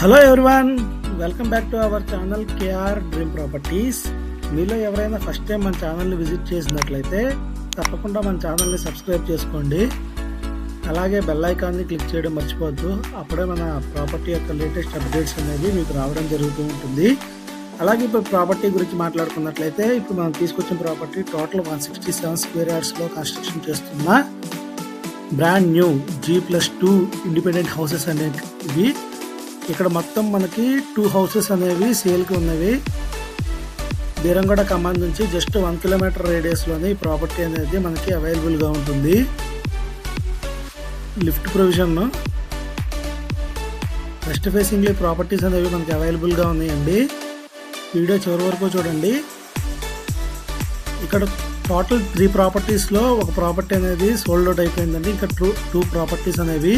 Hello everyone, welcome back to our channel KR dream properties. మీలో ఎవరైనా first time మన ఛానల్ని విజిట్ చేసినట్లయితే తప్పకుండా మన ఛానల్ని సబ్స్క్రైబ్ చేసుకోండి. అలాగే బెల్ ఐకాన్ని క్లిక్ చేయడం మర్చిపోవద్దు. అప్పుడే మన ప్రాపర్టీ యొక్క లేటెస్ట్ అప్డేట్స్ అనేది మీకు రావడం జరుగుతూ ఉంటుంది. అలాగే ఇప్పుడు ప్రాపర్టీ గురించి మాట్లాడుకున్నట్లయితే ఇప్పుడు మనం తీసుకొచ్చిన ప్రాపర్టీ టోటల్ 167 స్క్వేర్ యార్డ్స్లో కన్స్ట్రక్షన్ చేస్తున్న brand new G+2 independent houses అనేవి. ఇక్కడ మొత్తం మనకి 2 హౌసెస్ అనేవి సేల్కి ఉన్నవి. బీరంగూడ ఖమ్మం నుంచి జస్ట్ 1 కిలోమీటర్ రేడియస్లోనే ఈ ప్రాపర్టీ అనేది మనకి అవైలబుల్గా ఉంటుంది. లిఫ్ట్ ప్రొవిజన్, వెస్ట్ ఫేసింగ్లీ ప్రాపర్టీస్ అనేవి మనకి అవైలబుల్గా ఉన్నాయండి. వీడియో చివరి వరకు చూడండి. ఇక్కడ టోటల్ 3 ప్రాపర్టీస్లో ఒక ప్రాపర్టీ అనేది సోల్డ్ అవుట్ అయిపోయిందండి. ఇంకా 2 ప్రాపర్టీస్ అనేవి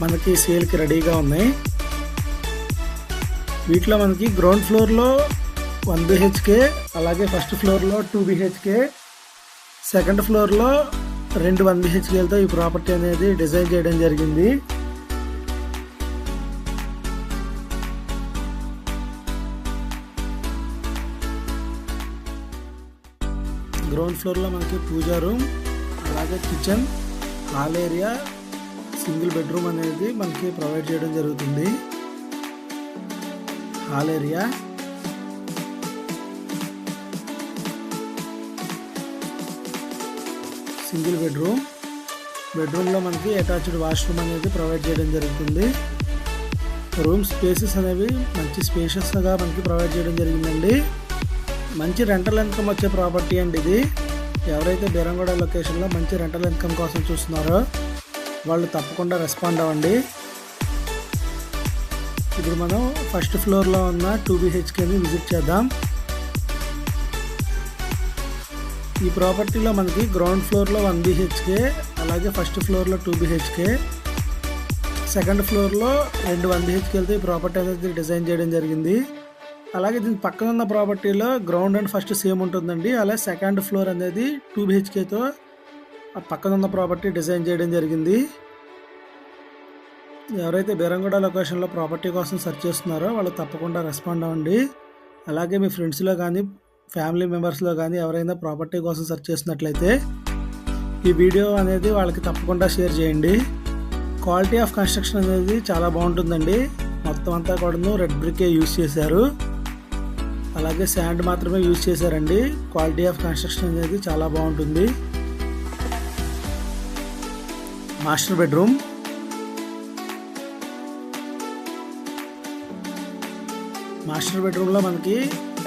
మనకి సేల్కి రెడీగా ఉన్నాయి. వీటిలో మనకి గ్రౌండ్ ఫ్లోర్లో 1 BHK, అలాగే ఫస్ట్ ఫ్లోర్లో 2 BHK, సెకండ్ ఫ్లోర్లో 2 1 BHKలతో ఈ ప్రాపర్టీ అనేది డిజైన్ చేయడం జరిగింది. గ్రౌండ్ ఫ్లోర్లో మనకి పూజా రూమ్, అలాగే kitchen, hall area, single bedroom అనేది మనకి ప్రొవైడ్ చేయడం జరుగుతుంది. హాల్ ఏరియా, సింగిల్ బెడ్రూమ్లో మనకి అటాచ్డ్ వాష్రూమ్ అనేది ప్రొవైడ్ చేయడం జరుగుతుంది. రూమ్ స్పేసెస్ అనేవి మంచి స్పేషియస్గా మనకి ప్రొవైడ్ చేయడం జరిగిందండి. మంచి రెంటల్ ఇన్కమ్ వచ్చే ప్రాపర్టీ అండి ఇది. ఎవరైతే బీరంగూడ లొకేషన్లో మంచి రెంటల్ ఇన్కమ్ కోసం చూస్తున్నారో వాళ్ళు తప్పకుండా రెస్పాండ్ అవ్వండి. ఇప్పుడు మనం ఫస్ట్ ఫ్లోర్లో ఉన్న 2 BHKని విజిట్ చేద్దాం. ఈ ప్రాపర్టీలో మనకి గ్రౌండ్ ఫ్లోర్లో 1 BHK, అలాగే ఫస్ట్ ఫ్లోర్లో 2 BHK, సెకండ్ ఫ్లోర్లో 2 1 BHKలతో ఈ ప్రాపర్టీ అనేది డిజైన్ చేయడం జరిగింది. అలాగే దీని పక్కన ఉన్న ప్రాపర్టీలో గ్రౌండ్ అండ్ ఫస్ట్ సేమ్ ఉంటుందండి. అలాగే సెకండ్ ఫ్లోర్ అనేది 2 BHKతో పక్కన ఉన్న ప్రాపర్టీ డిజైన్ చేయడం జరిగింది. ఎవరైతే బీరంగూడ లొకేషన్లో ప్రాపర్టీ కోసం సెర్చ్ చేస్తున్నారో వాళ్ళు తప్పకుండా రెస్పాండ్ అవ్వండి. అలాగే మీ ఫ్రెండ్స్లో కానీ ఫ్యామిలీ మెంబర్స్లో కానీ ఎవరైనా ప్రాపర్టీ కోసం సెర్చ్ చేసినట్లయితే ఈ వీడియో అనేది వాళ్ళకి తప్పకుండా షేర్ చేయండి. క్వాలిటీ ఆఫ్ కన్స్ట్రక్షన్ అనేది చాలా బాగుంటుందండి. మొత్తం అంతా కూడా రెడ్ బ్రికే యూజ్ చేశారు, అలాగే శాండ్ మాత్రమే యూజ్ చేశారండి. క్వాలిటీ ఆఫ్ కన్స్ట్రక్షన్ అనేది చాలా బాగుంటుంది. మాస్టర్ బెడ్రూమ్లో మనకి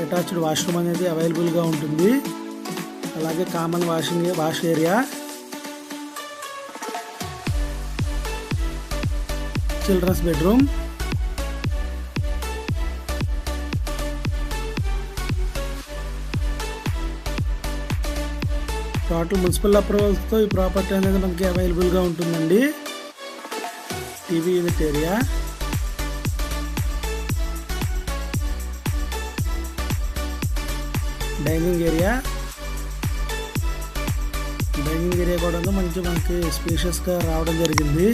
అటాచ్డ్ వాష్రూమ్ అనేది అవైలబుల్గా ఉంటుంది. అలాగే common wash area, childrens bedroom, total municipal అప్రూవల్స్తో ఈ ప్రాపర్టీ అనేది మనకి అవైలబుల్గా ఉంటుందండి. TV unit area, dining area కూడా మనకి స్పేషియస్గా రావడం జరిగింది.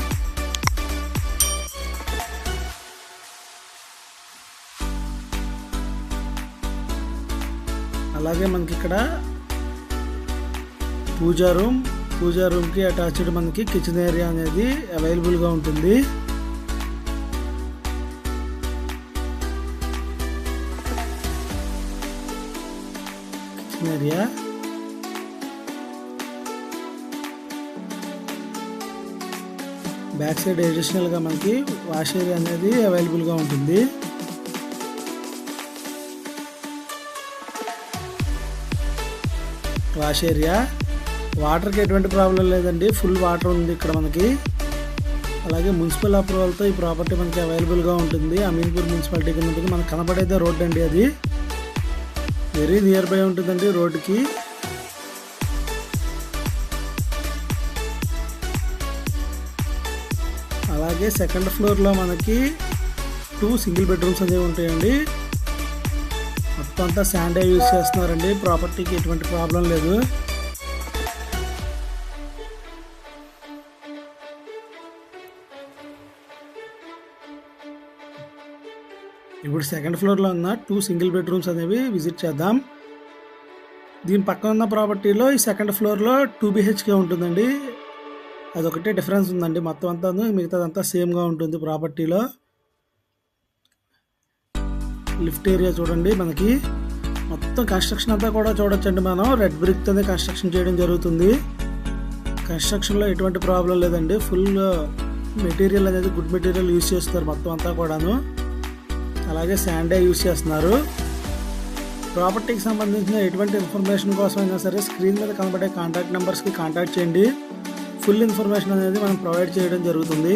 అలాగే మనకి ఇక్కడ పూజా రూమ్కి అటాచ్డ్ మనకి కిచెన్ ఏరియా అనేది అవైలబుల్గా ఉంటుంది. కిచెన్ ఏరియా, బ్యాక్ సైడ్ అడిషనల్గా మనకి వాష్ ఏరియా అనేది అవైలబుల్గా ఉంటుంది. వాష్ ఏరియా, వాటర్కి ఎటువంటి ప్రాబ్లం లేదండి, ఫుల్ వాటర్ ఉంది ఇక్కడ మనకి. అలాగే మున్సిపల్ అప్రూవల్తో ఈ ప్రాపర్టీ మనకి అవైలబుల్గా ఉంటుంది. అమీన్పూర్ మున్సిపాలిటీ కింద ఉంటుంది. మనకు కనపడేదే రోడ్ అండి, అది వెరీ నియర్ బై ఉంటుందండి రోడ్డుకి. అలాగే సెకండ్ ఫ్లోర్లో మనకి 2 సింగిల్ బెడ్రూమ్స్ అనేవి ఉంటాయండి. మొత్తం అంతా శాండే యూజ్ చేస్తున్నారండి. ప్రాపర్టీకి ఎటువంటి ప్రాబ్లం లేదు. ఇప్పుడు సెకండ్ ఫ్లోర్లో ఉన్న 2 సింగిల్ బెడ్రూమ్స్ అనేవి విజిట్ చేద్దాం. దీని పక్కన ఉన్న ప్రాపర్టీలో ఈ సెకండ్ ఫ్లోర్లో 2 BHK ఉంటుందండి. అదొకటే డిఫరెన్స్ ఉందండి, మొత్తం అంతా మిగతాదంతా సేమ్గా ఉంటుంది ప్రాపర్టీలో. లిఫ్ట్ ఏరియా చూడండి, మనకి మొత్తం కన్స్ట్రక్షన్ అంతా కూడా చూడొచ్చండి. మనం రెడ్ బ్రిక్తోనే కన్స్ట్రక్షన్ చేయడం జరుగుతుంది. కన్స్ట్రక్షన్లో ఎటువంటి ప్రాబ్లం లేదండి. ఫుల్ మెటీరియల్ అనేది గుడ్ మెటీరియల్ యూజ్ చేస్తున్నారు మొత్తం అంతా కూడాను. అలాగే శాండే యూజ్ చేస్తున్నారు. ప్రాపర్టీకి సంబంధించిన ఎటువంటి ఇన్ఫర్మేషన్ కోసం అయినా సరే స్క్రీన్ మీద కనబడే కాంటాక్ట్ నెంబర్స్కి కాంటాక్ట్ చేయండి. ఫుల్ ఇన్ఫర్మేషన్ అనేది మనం ప్రొవైడ్ చేయడం జరుగుతుంది.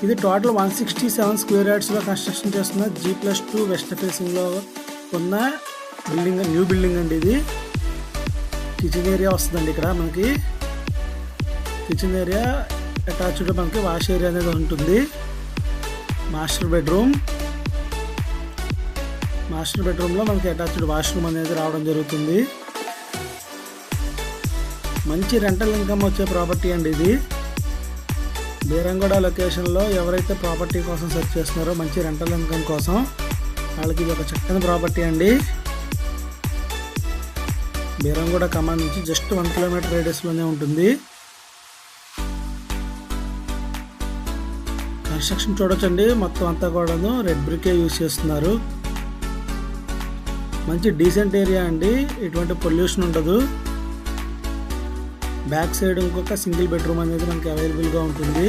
ఇది టోటల్ 167 స్క్వేర్ యార్డ్స్లో కన్స్ట్రక్షన్ చేస్తున్న G+2 వెస్ట్ ఫేసింగ్లో ఉన్న బిల్డింగ్, న్యూ బిల్డింగ్ అండి ఇది. కిచెన్ ఏరియా వస్తుందండి. ఇక్కడ మనకి కిచెన్ ఏరియా అటాచ్డ్ మనకి వాష్ ఏరియా అనేది ఉంటుంది. మాస్టర్ బెడ్రూమ్లో మనకి అటాచ్డ్ వాష్రూమ్ అనేది రావడం జరుగుతుంది. మంచి రెంటల్ ఇన్కమ్ వచ్చే ప్రాపర్టీ అండి ఇది. బీరంగూడ లొకేషన్లో ఎవరైతే ప్రాపర్టీ కోసం సెర్చ్ చేస్తున్నారో మంచి రెంటల్ ఇన్కమ్ కోసం, వాళ్ళకి ఇది ఒక చక్కని ప్రాపర్టీ అండి. బీరంగూడ ఖమ్మం నుంచి జస్ట్ 1 కిలోమీటర్ రేడియస్లోనే ఉంటుంది. కన్స్ట్రక్షన్ చూడొచ్చండి, మొత్తం అంతా కూడాను రెడ్ బ్రికే యూజ్ చేస్తున్నారు. మంచి డీసెంట్ ఏరియా అండి, ఎటువంటి పొల్యూషన్ ఉండదు. బ్యాక్ సైడ్ ఇంకొక సింగిల్ బెడ్రూమ్ అనేది మనకి అవైలబుల్గా ఉంటుంది.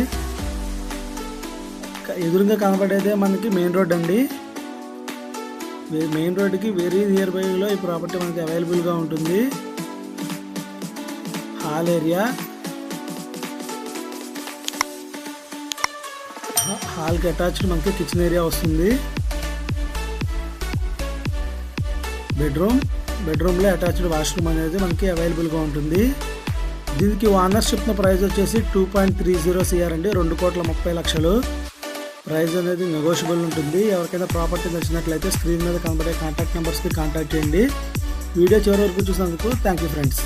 ఎదురుగా కనబడేదే మనకి మెయిన్ రోడ్ అండి. మెయిన్ రోడ్కి వెరీ నియర్ బైలో ఈ ప్రాపర్టీ మనకి అవైలబుల్గా ఉంటుంది. హాల్ ఏరియా, హాల్కి అటాచ్డ్ మనకి కిచెన్ ఏరియా వస్తుంది. బెడ్రూమ్లో అటాచ్డ్ వాష్రూమ్ అనేది మనకి అవైలబుల్గా ఉంటుంది. దీనికి ఓనర్షిప్ ప్రైస్ వచ్చేసి 2.30 CR అండి, 2,30,00,000. ప్రైస్ అనేది నెగోషియబుల్ ఉంటుంది. ఎవరికైనా ప్రాపర్టీ నచ్చినట్లయితే స్క్రీన్ మీద కనబడే కాంటాక్ట్ నెంబర్స్కి కాంటాక్ట్ చేయండి. వీడియో చివరి వరకు చూసినందుకు థ్యాంక్ యూ ఫ్రెండ్స్.